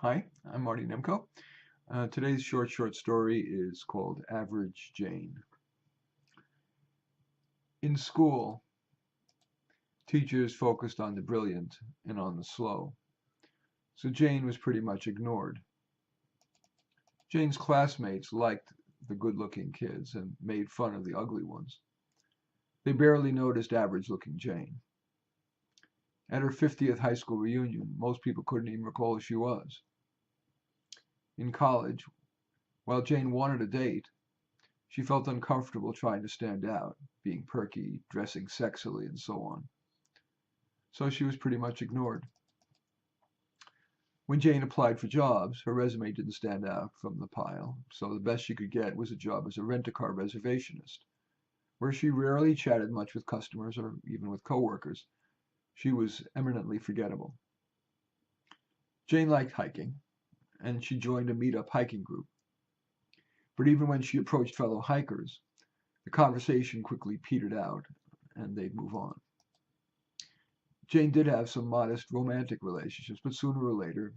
Hi, I'm Marty Nemko. Today's short story is called Average Jane. In school, teachers focused on the brilliant and on the slow, so Jane was pretty much ignored. Jane's classmates liked the good-looking kids and made fun of the ugly ones. They barely noticed average-looking Jane. At her 50th high school reunion, most people couldn't even recall who she was. In college, while Jane wanted a date, she felt uncomfortable trying to stand out, being perky, dressing sexily, and so on. So she was pretty much ignored. When Jane applied for jobs, her resume didn't stand out from the pile, so the best she could get was a job as a rent-a-car reservationist, where she rarely chatted much with customers or even with coworkers. She was eminently forgettable. Jane liked hiking, and she joined a meetup hiking group. But even when she approached fellow hikers, the conversation quickly petered out, and they'd move on. Jane did have some modest romantic relationships, but sooner or later,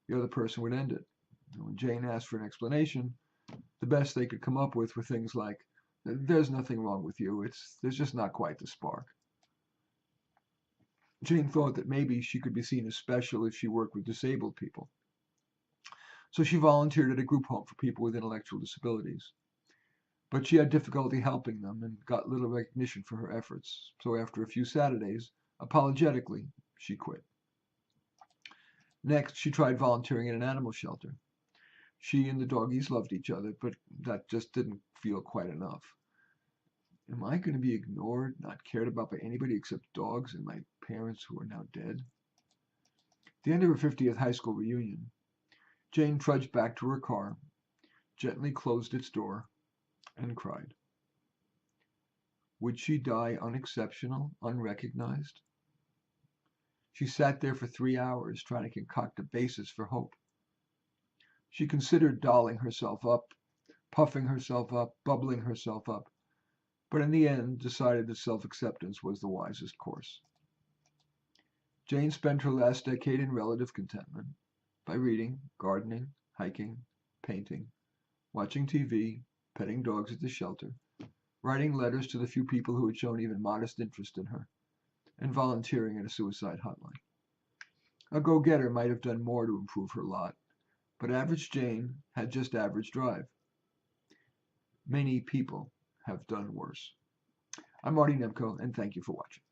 the other person would end it. And when Jane asked for an explanation, the best they could come up with were things like, "There's nothing wrong with you, there's just not quite the spark." Jane thought that maybe she could be seen as special if she worked with disabled people. So she volunteered at a group home for people with intellectual disabilities. But she had difficulty helping them and got little recognition for her efforts. So after a few Saturdays, apologetically, she quit. Next, she tried volunteering at an animal shelter. She and the doggies loved each other, but that just didn't feel quite enough. Am I going to be ignored, not cared about by anybody except dogs and my parents who are now dead? At the end of her 50th high school reunion, Jane trudged back to her car, gently closed its door, and cried. Would she die unexceptional, unrecognized? She sat there for 3 hours trying to concoct a basis for hope. She considered dolling herself up, puffing herself up, bubbling herself up, but in the end decided that self-acceptance was the wisest course. Jane spent her last decade in relative contentment by reading, gardening, hiking, painting, watching TV, petting dogs at the shelter, writing letters to the few people who had shown even modest interest in her, and volunteering at a suicide hotline. A go-getter might have done more to improve her lot, but average Jane had just average drive. Many people have done worse. I'm Marty Nemko, and thank you for watching.